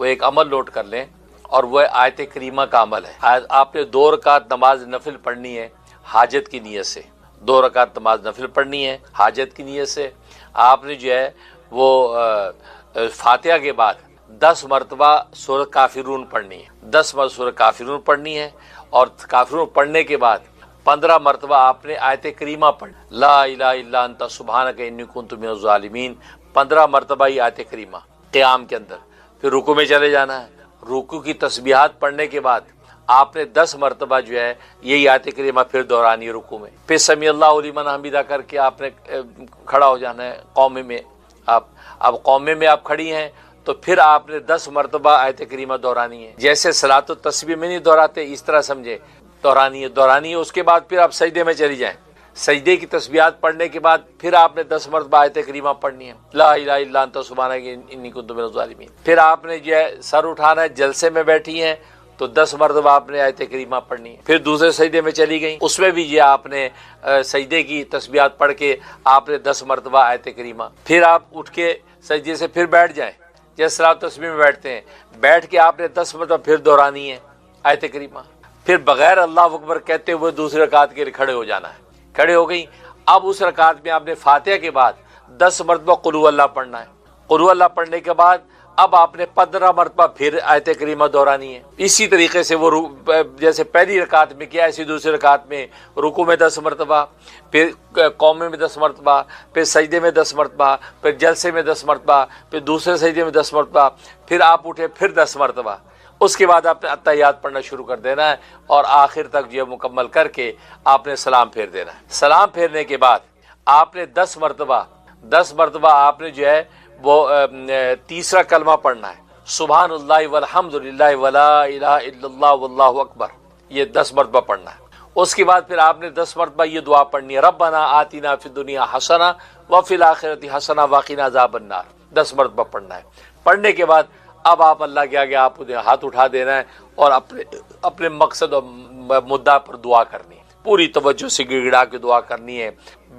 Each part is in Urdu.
وہ ایک عمل نوٹ کر لیں، اور وہ آیت کریمہ کا عمل ہے۔ آپ نے 2 رکعت نماز نفل پڑھنی ہے حاجت کی نیت سے، 2 رکعت نماز نفل پڑھنی ہے حاجت کی نیت سے۔ آپ نے جو ہے وہ فاتحہ کے بعد 10 مرتبہ سورۃ کافرون پڑھنی ہے، 10 مرتبہ سورۃ کافرون پڑھنی ہے، اور کافرون پڑھنے کے بعد 15 مرتبہ آپ نے آیت کریمہ پڑھنی، لا الہ الا انت سبحانک انی کنت من الظالمین، 15 مرتبہ ہی آیت کریمہ قیام کے اندر۔ پھر رکوع میں چلے جانا ہے، رکوع کی تسبیحات پڑھنے کے بعد آپ نے 10 مرتبہ جو ہے یہی آیت کریمہ پھر دہرانی ہے رکوع میں۔ پھر سمیع اللہ لمن حمیدہ کر کے آپ نے کھڑا ہو جانا ہے قومے میں۔ اب قومے میں آپ کھڑی ہیں تو پھر آپ نے 10 مرتبہ آیت کریمہ دہرانی ہے، جیسے صلاۃ التسبیح میں نہیں دہراتے اس طرح سمجھے، دہرانی ہے۔ اس کے بعد پھر آپ سجدے میں چلی جائیں، سجدے کی تسبیحات پڑھنے کے بعد پھر آپ نے 10 مرتبہ آیت کریمہ پڑھنی ہے، لا الہ الا انت سبحانک انی کنت من الظالمین۔ پھر آپ نے جو ہے سر اٹھانا ہے، جلسے میں بیٹھی ہیں تو 10 مرتبہ آپ نے آیت کریمہ پڑھنی ہے۔ پھر دوسرے سجدے میں چلی گئیں، اس میں بھی یہ آپ نے سجدے کی تسبیحات پڑھ کے آپ نے 10 مرتبہ آیت کریمہ۔ پھر آپ اٹھ کے سجدے سے پھر بیٹھ جائیں، جیسے صلاۃ التسبیح میں بیٹھتے ہیں، بیٹھ کے آپ نے 10 مرتبہ پھر دہرانی ہے آیت کریمہ۔ پھر بغیر اللہ اکبر کہتے ہوئے دوسری رکعت کے لیے کھڑے ہو جانا ہے، کھڑے ہو گئی۔ اب اس رکعت میں آپ نے فاتحہ کے بعد 10 مرتبہ قل هو اللہ پڑھنا ہے، قل هو اللہ پڑھنے کے بعد اب آپ نے 15 مرتبہ پھر آیت کریمہ دہرانی ہے۔ اسی طریقے سے وہ جیسے پہلی رکعت میں کیا، ایسی دوسری رکعت میں رکوع میں 10 مرتبہ، پھر قومے میں 10 مرتبہ، پھر سجدے میں 10 مرتبہ، پھر جلسے میں 10 مرتبہ، پھر دوسرے سجدے میں 10 مرتبہ، پھر آپ اٹھے پھر 10 مرتبہ۔ اس کے بعد آپ نے اتحیات پڑھنا شروع کر دینا ہے، اور آخر تک یہ مکمل کر کے آپ نے سلام پھیر دینا ہے۔ سلام پھیرنے کے بعد آپ نے 10 مرتبہ آپ نے جو ہے وہ تیسرا کلمہ پڑھنا ہے، سبحان اللہ والحمد للہ ولا الہ الا اللہ واللہ اکبر، یہ 10 مرتبہ پڑھنا ہے۔ اس کے بعد پھر آپ نے 10 مرتبہ یہ دعا پڑھنی ہے، ربنا آتنا فی الدنیا حسنہ وفی الآخرۃ حسنہ وقنا عذاب النار، 10 مرتبہ پڑھنا ہے۔ پڑھنے کے بعد اب آپ اللہ کے آگے آپ ہاتھ اٹھا دینا ہے، اور اپنے مقصد اور مدعا پر دعا کرنی ہے، پوری توجہ سے گڑ گڑا کے دعا کرنی ہے،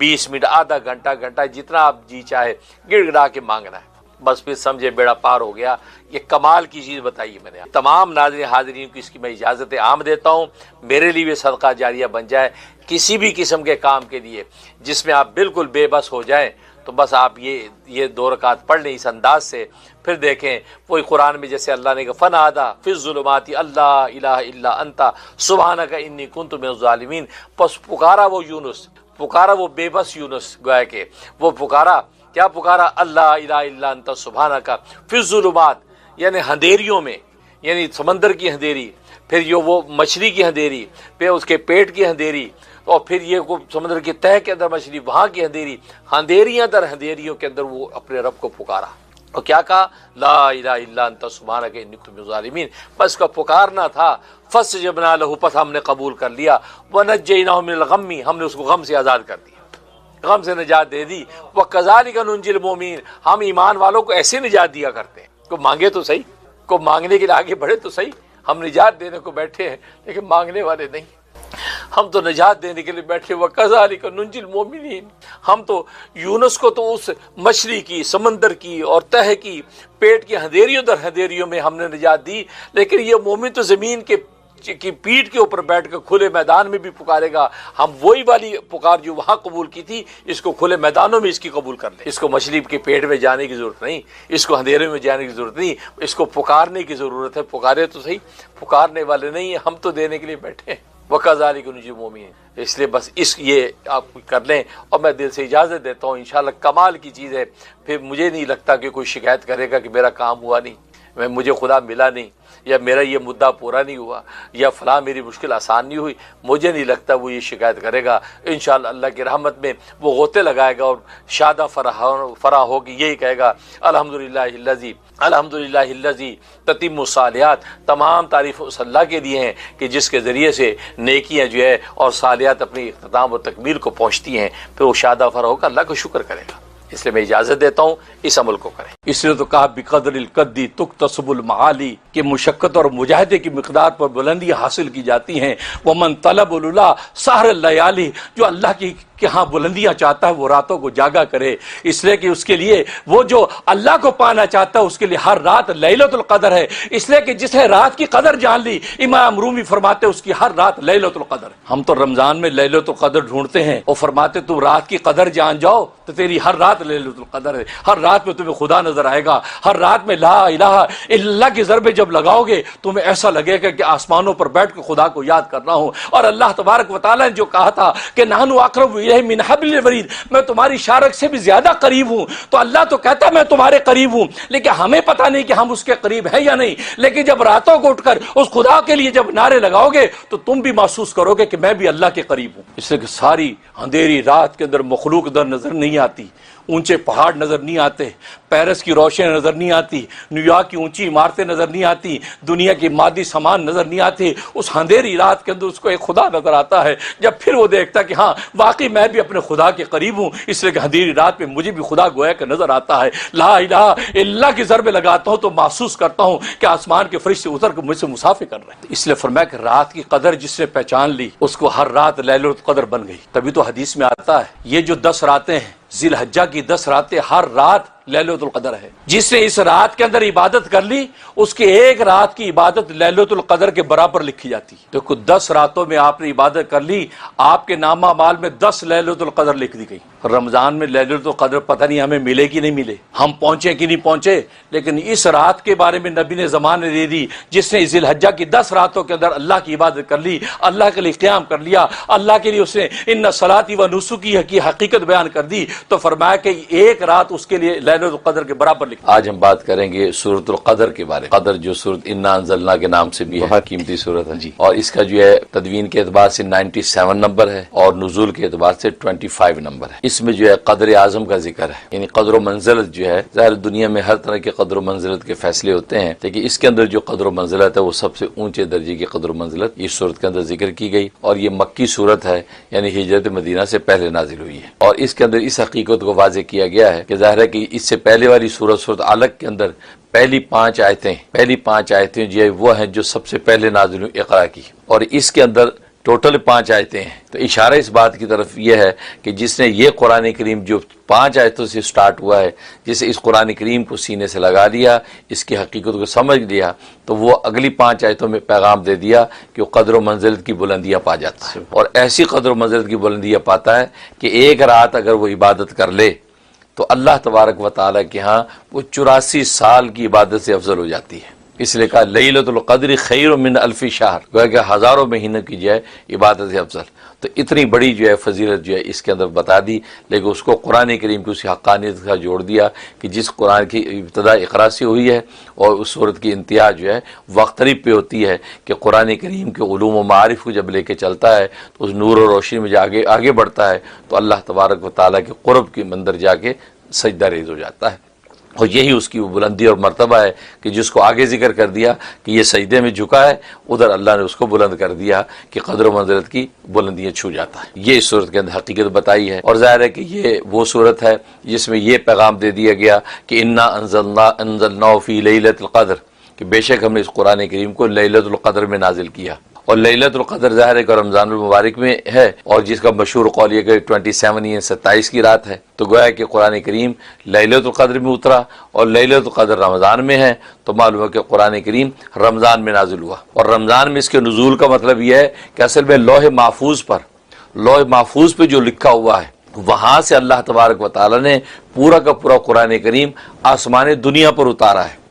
20 منٹ، آدھا گھنٹہ جتنا آپ جی چاہے گڑ گڑا کے مانگنا ہے، بس پھر سمجھے بیڑا پار ہو گیا۔ یہ کمال کی چیز بتائی میں نے تمام ناظرین حاضرین کو، اس کی میں اجازت عام دیتا ہوں، میرے لیے بھی صدقہ جاریہ بن جائے کسی بھی قسم کے کام کے لیے جس میں آپ بالکل بے بس ہو جائیں، تو بس آپ یہ 2 رکعت پڑھ لیں اس انداز سے۔ پھر دیکھیں وہی قرآن میں جیسے اللہ نے کہا فنادا فی الظلمات اللہ الہ الا انت سبحانک انی کنت من الظالمین، پس پکارا وہ یونس، پکارا وہ بے بس یونس، گویا کہ وہ پکارا، کیا پکارا، اللہ الہ الا انت سبحانک فی الظلمات، یعنی اندھیریوں میں، یعنی سمندر کی اندھیری، پھر یہ وہ مچھلی کی اندھیری، پھر اس کے پیٹ کی اندھیری، اور پھر یہ سمندر کی تہہ کے اندر مچھلی، وہاں کی اندھیری، اندھیریاں در اندھیریوں کے اندر وہ اپنے رب کو پکارا، اور کیا کہا، لا الہ الا انت سبحانک انی کنت من الظالمین، بس کا پکارنا تھا۔ فاستجبنا لہ، پس ہم نے قبول کر لیا، ونجیناہ من الغم، ہم نے اس کو غم سے آزاد کر دیا، غم سے نجات دے دی۔ وکذالک ننجی المؤمنین، ہم ایمان والوں کو ایسے نجات دیا کرتے ہیں، کو مانگے تو صحیح، کو مانگنے کے لیے آگے بڑھے تو صحیح، ہم نجات دینے کو بیٹھے ہیں لیکن مانگنے والے نہیں، ہم تو نجات دینے کے لیے بیٹھے، وَكَذَلِكَ نُنْجِي الْمُؤْمِنِينَ، ہم تو یونس کو تو اس مچھلی کی، سمندر کی اور تہہ کی، پیٹ کی اندھیریوں در اندھیریوں میں ہم نے نجات دی، لیکن یہ مومن تو زمین کی پیٹھ کے اوپر بیٹھ کر کھلے میدان میں بھی پکارے گا، ہم وہی والی پکار جو وہاں قبول کی تھی اس کو کھلے میدانوں میں اس کی قبول کر لیں۔ اس کو مچھلی کے پیٹ میں جانے کی ضرورت نہیں، اس کو اندھیرے میں جانے کی ضرورت نہیں، اس کو پکارنے کی ضرورت ہے، پکارے تو صحیح، پکارنے والے نہیں ہیں، ہم تو دینے کے لیے بیٹھے ہیں۔ وَكَذَلِكَ نُنْجِي الْمُؤْمِنِينَ، اس لیے بس یہ آپ کر لیں، اور میں دل سے اجازت دیتا ہوں، انشاءاللہ کمال کی چیز ہے، پھر مجھے نہیں لگتا کہ کوئی شکایت کرے گا کہ میرا کام ہوا نہیں، مجھے خدا ملا نہیں، یا میرا یہ مدعا پورا نہیں ہوا، یا فلاں میری مشکل آسان نہیں ہوئی، مجھے نہیں لگتا وہ یہ شکایت کرے گا۔ انشاءاللہ اللہ کی رحمت میں وہ غوطے لگائے گا اور شادہ فرح ہوگی، یہی کہے گا الحمدللہ الذی تتم الصالحات، تمام تعریف اس اللہ کے لیے ہیں کہ جس کے ذریعے سے نیکیاں جو ہے اور صالحات اپنی اختتام و تکمیل کو پہنچتی ہیں، پھر وہ شادہ فرح ہوگا، اللہ کا شکر کرے گا۔ اس لیے میں اجازت دیتا ہوں اس عمل کو کریں۔ اس لیے تو کہا بقدر القدی تکتسب المعالی، کہ مشقت اور مجاہدے کی مقدار پر بلندی حاصل کی جاتی ہیں۔ ومن طلب العلا سحر اللیالی، جو اللہ کی کہ ہاں بلندیاں چاہتا ہے وہ راتوں کو جاگا کرے، اس لیے کہ اس کے لیے وہ جو اللہ کو پانا چاہتا ہے اس کے لیے ہر رات لیلۃ القدر ہے، اس لیے کہ جس نے رات کی قدر جان لی، امام رومی فرماتے اس کی ہر رات لیلۃ القدر ہے۔ ہم تو رمضان میں لیلۃ القدر ڈھونڈتے ہیں اور فرماتے تم رات کی قدر جان جاؤ تو تیری ہر رات لیلۃ القدر ہے، ہر رات میں تمہیں خدا نظر آئے گا، ہر رات میں لا الہ الا اللہ کی ضربیں جب لگاؤ گے تمہیں ایسا لگے گا کہ آسمانوں پر بیٹھ کے خدا کو یاد کر رہا ہوں۔ اور اللہ تبارک و تعالیٰ نے جو کہا تھا کہ نحن اقرب الیہ من حبل الورید، میں تمہاری شارک سے بھی زیادہ قریب ہوں، تو اللہ تو کہتا ہے میں تمہارے قریب ہوں، لیکن ہمیں پتہ نہیں کہ ہم اس کے قریب ہیں یا نہیں۔ لیکن جب راتوں کو اٹھ کر اس خدا کے لیے جب نعرے لگاؤ گے تو تم بھی محسوس کرو گے کہ میں بھی اللہ کے قریب ہوں۔ اس لیے کہ ساری اندھیری رات کے اندر مخلوق در نظر نہیں آتی، اونچے پہاڑ نظر نہیں آتے، پیرس کی روشنی نظر نہیں آتی، نیو یارک کی اونچی عمارتیں نظر نہیں آتی، دنیا کی مادی سامان نظر نہیں آتے، اس اندھیری رات کے اندر اس کو ایک خدا نظر آتا ہے۔ جب پھر وہ دیکھتا ہے کہ ہاں واقعی میں بھی اپنے خدا کے قریب ہوں، اس لیے کہ اندھیری رات میں مجھے بھی خدا گویا کہ نظر آتا ہے، لا الہ الا اللہ کی ضربیں لگاتا ہوں تو محسوس کرتا ہوں کہ آسمان کے فرشتے اتر کے مجھ سے مسافر کر رہے ہیں۔ اس لیے فرمایا کہ رات کی قدر جس نے پہچان لی اس کو ہر رات لیلۃ القدر بن گئی۔ تبھی تو حدیث میں آتا ہے یہ جو 10 راتیں ہیں، ذی الحجہ کی 10 راتیں، ہر رات لیلۃ القدر ہے۔ جس نے اس رات کے اندر عبادت کر لی اس کی ایک رات کی عبادت لیلۃ القدر کے برابر لکھی جاتی ہے۔ تو 10 راتوں میں آپ نے عبادت کر لی، آپ کے نامہ مال میں 10 لیلۃ القدر لکھ دی گئی۔ رمضان میں لیلۃ القدر پتہ نہیں ہمیں ملے کہ نہیں ملے، ہم پہنچے کہ نہیں پہنچے، لیکن اس رات کے بارے میں نبی نے زمانے دے دی جس نے ذی الحجہ کی 10 راتوں کے اندر اللہ کی عبادت کر لی، اللہ کے لیے قیام کر لیا، اللہ کے لیے اس نے ان صلاتی و نسکی کی حقیقت بیان کر دی، تو فرمایا کہ ایک رات اس کے لیے لیلۃ القدر کے برابر لکھی۔ آج ہم بات کریں گے سورۃ القدر کے بارے میں۔ قدر جو سورۃ انا انزلنا کے نام سے بھی ہے، بہت قیمتی سورت ہے جی، اور اس کا جو ہے تدوین کے اعتبار سے 97 نمبر ہے اور نزول کے اعتبار سے 25 نمبر ہے۔ اس میں جو ہے قدر اعظم کا ذکر ہے، یعنی قدر و منزلت جو ہے، ظاہر دنیا میں ہر طرح کے قدر و منزلت کے فیصلے ہوتے ہیں، لیکن اس کے اندر جو قدر و منزلت ہے وہ سب سے اونچے درجے کی قدر و منزلت اس سورت کے اندر ذکر کی گئی، اور یہ مکی سورت ہے، یعنی ہجرت مدینہ سے پہلے نازل ہوئی ہے، اور اس کے اندر اس حقیقت کو واضح کیا گیا ہے کہ ظاہر ہے کہ اس سے پہلے والی سورت علق کے اندر پہلی 5 آیتیں جو ہے وہ ہیں جو سب سے پہلے نازل ہوئی اقرا کی، اور اس کے اندر ٹوٹل 5 آیتیں ہیں۔ تو اشارہ اس بات کی طرف یہ ہے کہ جس نے یہ قرآن کریم جو 5 آیتوں سے سٹارٹ ہوا ہے، جسے اس قرآن کریم کو سینے سے لگا لیا، اس کی حقیقت کو سمجھ لیا، تو وہ اگلی 5 آیتوں میں پیغام دے دیا کہ وہ قدر و منزلت کی بلندیاں پا جاتا ہے، اور ایسی قدر و منزلت کی بلندیاں پاتا ہے کہ ایک رات اگر وہ عبادت کر لے تو اللہ تبارک و تعالیٰ کے ہاں وہ 84 سال کی عبادت سے افضل ہو جاتی ہے۔ اس لیے کہا لیلۃ القدر خیر من الف شہر، گویا کہ ہزاروں مہینوں کی جو ہے عبادت سے افضل۔ تو اتنی بڑی جو ہے فضیلت جو ہے اس کے اندر بتا دی، لیکن اس کو قرآن کریم کی اس حقانیت کا جوڑ دیا کہ جس قرآن کی ابتدا اقرا سے ہوئی ہے، اور اس صورت کی انتہا جو ہے وقت قریب پہ ہوتی ہے کہ قرآن کریم کے علوم و معارف کو جب لے کے چلتا ہے تو اس نور و روشنی میں جب آگے بڑھتا ہے تو اللہ تبارک و تعالیٰ کے قرب کے اندر جا کے سجدہ ریز ہو جاتا ہے، اور یہی اس کی بلندی اور مرتبہ ہے کہ جس کو آگے ذکر کر دیا کہ یہ سجدے میں جھکا ہے، ادھر اللہ نے اس کو بلند کر دیا کہ قدر و منزلت کی بلندیاں چھو جاتا ہے۔ یہ اس صورت کے اندر حقیقت بتائی ہے، اور ظاہر ہے کہ یہ وہ صورت ہے جس میں یہ پیغام دے دیا گیا کہ انا انزلناہ فی لیلۃ القدر، کہ بے شک ہم نے اس قرآن کریم کو لیلۃ القدر میں نازل کیا، اور لیلۃ القدر ظاہر ہے کہ رمضان المبارک میں ہے، اور جس کا مشہور قول یہ کہ 27 کی رات ہے، تو گویا کہ قرآن کریم لیلۃ القدر میں اترا اور لیلۃ القدر رمضان میں ہے، تو معلوم ہے کہ قرآن کریم رمضان میں نازل ہوا، اور رمضان میں اس کے نزول کا مطلب یہ ہے کہ اصل میں لوح محفوظ پہ جو لکھا ہوا ہے وہاں سے اللہ تبارک و تعالیٰ نے پورا کا پورا قرآن کریم آسمان دنیا پر اتارا ہے۔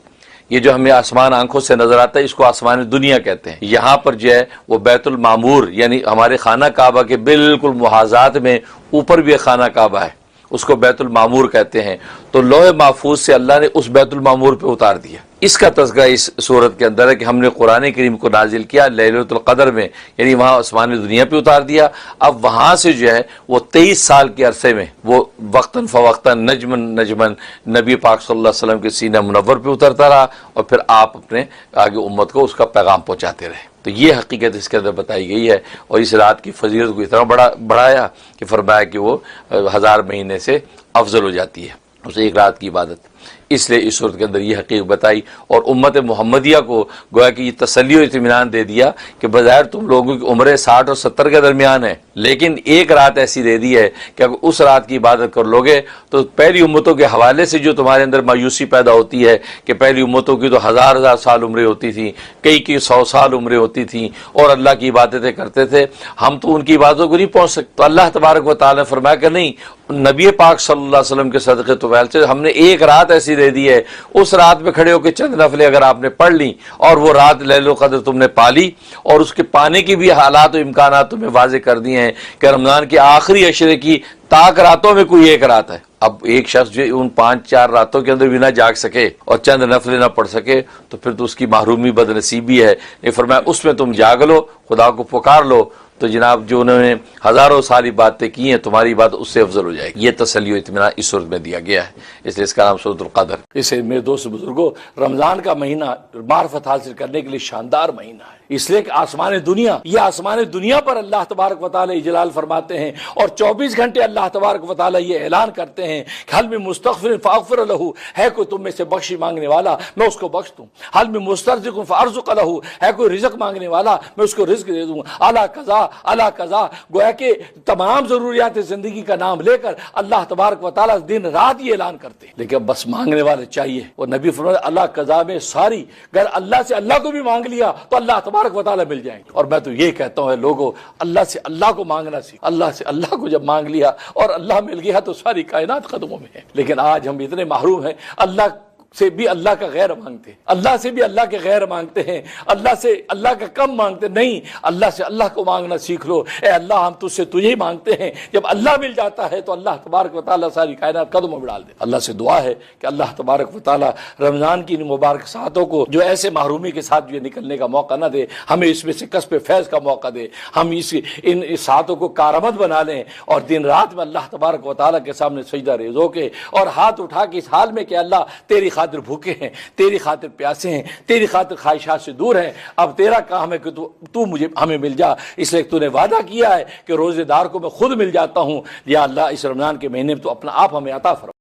یہ جو ہمیں آسمان آنکھوں سے نظر آتا ہے اس کو آسمان دنیا کہتے ہیں۔ یہاں پر جو ہے وہ بیت المعمور یعنی ہمارے خانہ کعبہ کے بالکل محاذات میں اوپر بھی خانہ کعبہ ہے، اس کو بیت المعمور کہتے ہیں، تو لوح محفوظ سے اللہ نے اس بیت المعمور پہ اتار دیا۔ اس کا تذکرہ اس صورت کے اندر ہے کہ ہم نے قرآن کریم کو نازل کیا لیلۃ القدر میں، یعنی وہاں آسمان دنیا پہ اتار دیا۔ اب وہاں سے جو ہے وہ 23 سال کے عرصے میں وہ وقتاً فوقتاً نجمن نبی پاک صلی اللہ علیہ وسلم کے سینہ منور پہ اترتا رہا، اور پھر آپ اپنے آگے امت کو اس کا پیغام پہنچاتے رہے۔ تو یہ حقیقت اس کے اندر بتائی گئی ہے، اور اس رات کی فضیلت کو اتنا بڑھایا کہ فرمایا کہ وہ 1000 مہینے سے افضل ہو جاتی ہے اس ایک رات کی عبادت۔ اس لیے اس صورت کے اندر یہ حقیقت بتائی اور امت محمدیہ کو گویا کہ یہ تسلی و اطمینان دے دیا کہ بظاہر تم لوگوں کی عمریں 60 اور 70 کے درمیان ہے، لیکن ایک رات ایسی دے دی ہے کہ اگر اس رات کی عبادت کر لوگے تو پہلی امتوں کے حوالے سے جو تمہارے اندر مایوسی پیدا ہوتی ہے کہ پہلی امتوں کی تو ہزار سال عمریں ہوتی تھیں، کئی کی 100 سال عمریں ہوتی تھیں اور اللہ کی عبادتیں کرتے تھے، ہم تو ان کی عبادتوں کو نہیں پہنچ سکتے۔ تو اللہ تبارک و تعالیٰ نے فرمایا کہ نہیں، نبی پاک صلی اللہ علیہ وسلم کے صدقے طفیل سے ہم نے ایک رات ایسی دے دی ہے، اس رات میں کھڑے ہو کے چند نفلیں اگر آپ نے پڑھ لی اور وہ رات لیل القدر تم نے پالی اور اس کے پانے کی بھی حالات و امکانات تمہیں واضح کر دیے ہیں کہ رمضان کے آخری عشرے کی تاک راتوں میں کوئی ایک رات ہے۔ اب ایک شخص جو ان 5-4 راتوں کے اندر بھی نہ جاگ سکے اور چند نفلیں نہ پڑھ سکے تو پھر تو اس کی محرومی بد نصیبی ہے۔ یہ فرمایا اس میں تم جاگ لو، خدا کو پکار لو، تو جناب جو انہوں نے ہزاروں سال باتیں کی ہیں تمہاری بات اس سے افضل ہو جائے گی۔ یہ تسلی و اطمینان اس صورت میں دیا گیا ہے، اس لیے اس کا نام سورۃ القدر۔ اسے میرے دوست بزرگوں، رمضان کا مہینہ معرفت حاصل کرنے کے لیے شاندار مہینہ ہے، اس لیے کہ آسمان دنیا پر اللہ تبارک و تعالی اجلال فرماتے ہیں اور 24 گھنٹے اللہ تبارک و تعالی یہ اعلان کرتے ہیں کہ حل من مستغفر فاغفر لہ، ہے کوئی تم میں سے بخشی مانگنے والا میں اس کو بخش دوں، حل من مسترزق فارزق لہ، ہے کوئی رزق مانگنے والا میں اس کو رزق دے دوں، اعلیٰ قضا اللہ قضا، گویا کہ تمام ضروریات زندگی کا نام لے کر اللہ تبارک و تعالیٰ دن رات یہ اعلان کرتے ہیں، لیکن بس مانگنے والے چاہیے۔ اور نبی فرماتے اللہ قضا میں ساری، اگر اللہ سے اللہ کو بھی مانگ لیا تو اللہ تبارک و تعالیٰ مل جائیں گے۔ اور میں تو یہ کہتا ہوں لوگوں، اللہ سے اللہ کو مانگنا سیکھ، اللہ سے اللہ کو جب مانگ لیا اور اللہ مل گیا تو ساری کائنات قدموں میں ہے۔ لیکن آج ہم اتنے محروم ہیں، اللہ سے بھی اللہ کا غیر مانگتے ہیں، اللہ سے بھی اللہ کے غیر مانگتے ہیں، اللہ سے اللہ کا کم مانگتے نہیں، اللہ سے اللہ کو مانگنا سیکھ لو۔ اے اللہ ہم تجھ سے تجھے ہی مانگتے ہیں، جب اللہ مل جاتا ہے تو اللہ تبارک و تعالیٰ ساری کائنات قدموں میں ڈال دے۔ اللہ سے دعا ہے کہ اللہ تبارک و تعالیٰ رمضان کی ان مبارک ساعتوں کو جو ایسے محرومی کے ساتھ یہ نکلنے کا موقع نہ دے، ہمیں اس میں سے کسب فیض کا موقع دے، ہم ان ساعتوں کو کارآمد بنا لیں اور دن رات میں اللہ تبارک و تعالیٰ کے سامنے سجدہ ریز ہو کے اور ہاتھ اٹھا کے اس حال میں کہ اللہ تیری خاطر بھوکے ہیں، تیری خاطر پیاسے ہیں، تیری خاطر خواہشات سے دور ہیں، اب تیرا کام ہے کہ تو مجھے ہمیں مل جا، اس لیے تو نے وعدہ کیا ہے کہ روزے دار کو میں خود مل جاتا ہوں، یا اللہ اس رمضان کے مہینے میں تو اپنا آپ ہمیں عطا فرما۔